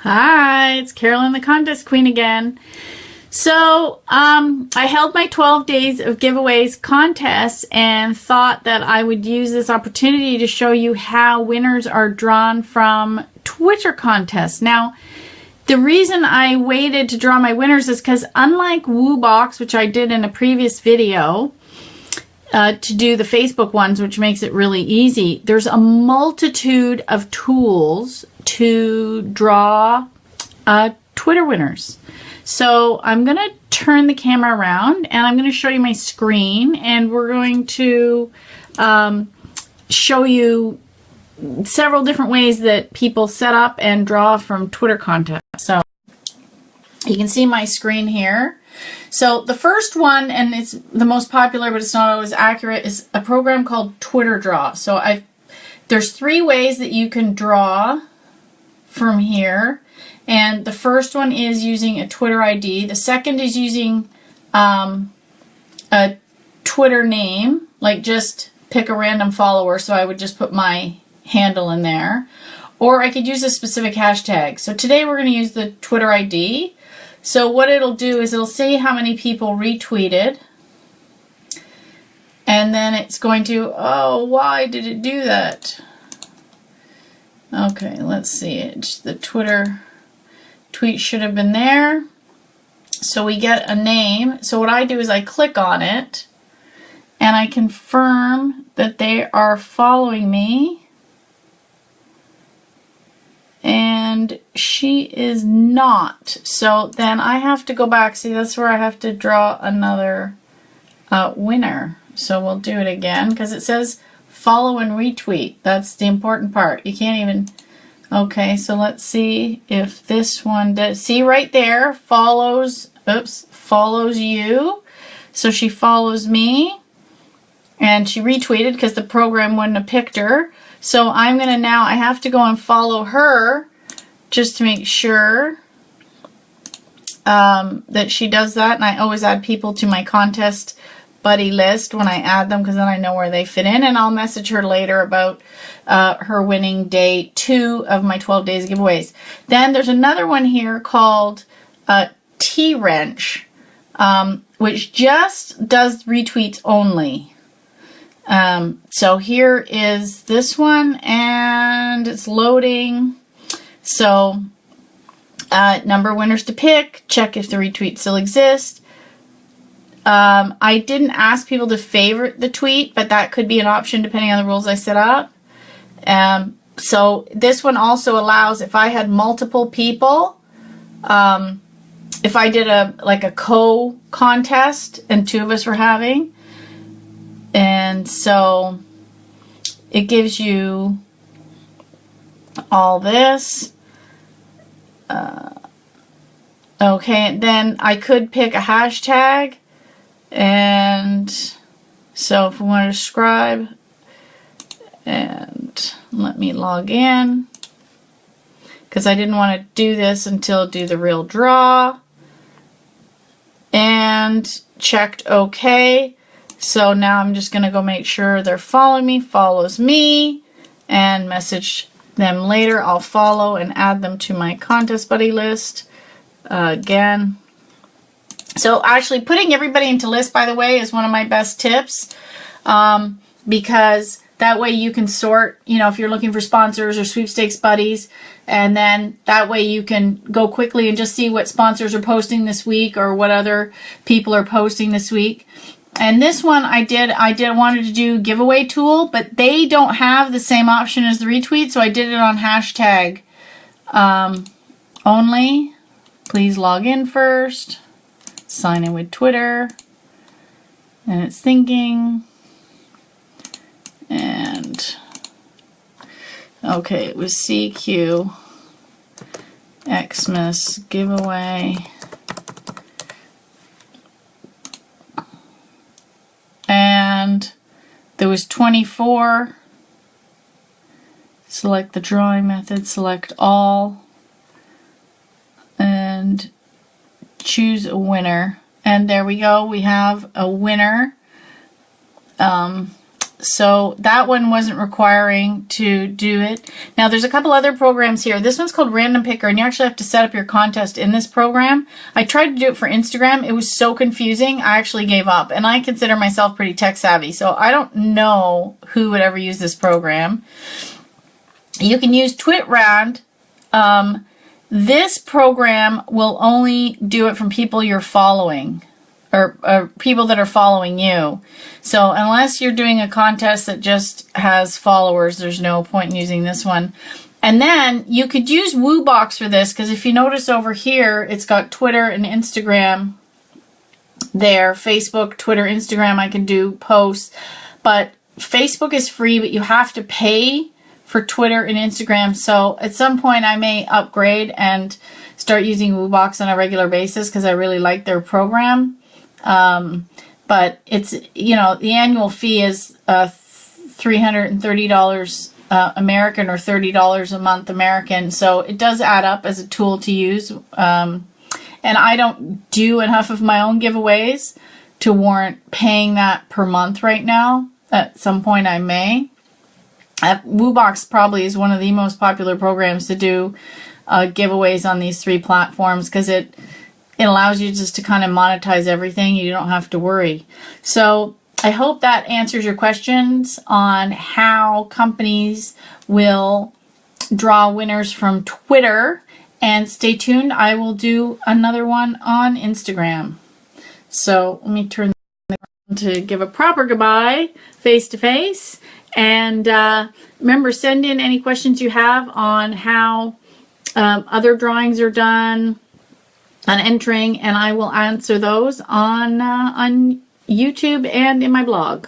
Hi, it's Carolyn the Contest Queen again. So, I held my 12 days of giveaways contest and thought that I would use this opportunity to show you how winners are drawn from Twitter contests. Now, the reason I waited to draw my winners is because unlike WooBox, which I did in a previous video, to do the Facebook ones, which makes it really easy, there's a multitude of tools to draw Twitter winners. So I'm going to turn the camera around and I'm going to show you my screen, and we're going to show you several different ways that people set up and draw from Twitter contests. So you can see my screen here. So the first one, and it's the most popular but it's not always accurate, is a program called Twitter Draw. So there's 3 ways that you can draw from here. And the first one is using a Twitter ID. The second is using a Twitter name, like just pick a random follower. So I would just put my handle in there. Or I could use a specific hashtag. So today we're going to use the Twitter ID. So what it'll do is it'll see how many people retweeted. And then it's going to, oh, why did it do that? Okay, let's see. The Twitter tweet should have been there. So we get a name. So what I do is I click on it and I confirm that they are following me. And she is not. So then I have to go back. See, that's where I have to draw another winner. So we'll do it again because it says follow and retweet. That's the important part. You can't even... Okay, so let's see if this one does. See right there, follows you. So she follows me. And she retweeted because the program wouldn't have picked her. So I'm going to now, I have to go and follow her just to make sure that she does that. And I always add people to my contest buddy list when I add them because then I know where they fit in. And I'll message her later about her winning day 2 of my 12 days giveaways. Then there's another one here called T-Wrench, which just does retweets only. So here is this one and it's loading. So number of winners to pick, check if the retweet still exists. I didn't ask people to favorite the tweet, but that could be an option depending on the rules I set up. So this one also allows, if I had multiple people, if I did a co-contest and 2 of us were having, and so it gives you all this. Okay, then I could pick a hashtag. And so if we want to describe, and let me log in because I didn't want to do this until do the real draw, and checked OK. So now I'm just going to go make sure they're following me, follows me, and message them later. I'll follow and add them to my contest buddy list again. So actually putting everybody into list, by the way, is one of my best tips because that way you can sort, you know, if you're looking for sponsors or sweepstakes buddies, and then that way you can go quickly and just see what sponsors are posting this week or what other people are posting this week. And this one I wanted to do giveaway tool, but they don't have the same option as the retweet, so I did it on hashtag only. Please log in first. Sign in with Twitter, and it's thinking, and okay, it was CQ Xmas giveaway, and there was 24. Select the drawing method, select all, and choose a winner. And there we go, we have a winner. So that one wasn't requiring to do it. Now there's a couple other programs here. This one's called Random Picker, and you actually have to set up your contest in this program. I tried to do it for Instagram. It was so confusing, I actually gave up. And I consider myself pretty tech savvy, so I don't know who would ever use this program. You can use TwitRand. This program will only do it from people you're following, or people that are following you. So unless you're doing a contest that just has followers, there's no point in using this one. And then you could use WooBox for this, because if you notice over here, it's got Twitter and Instagram there. Facebook, Twitter, Instagram, I can do posts. But Facebook is free, but you have to pay for Twitter and Instagram. So at some point I may upgrade and start using WooBox on a regular basis, because I really like their program. But it's, you know, the annual fee is $330 American, or $30 a month American. So it does add up as a tool to use. And I don't do enough of my own giveaways to warrant paying that per month right now. At some point I may. WooBox probably is one of the most popular programs to do giveaways on these three platforms, because it allows you just to kind of monetize everything. You don't have to worry. So I hope that answers your questions on how companies will draw winners from Twitter. And stay tuned. I will do another one on Instagram. So let me turn around to give a proper goodbye face to face. And remember, send in any questions you have on how other drawings are done, on entering, and I will answer those on YouTube and in my blog.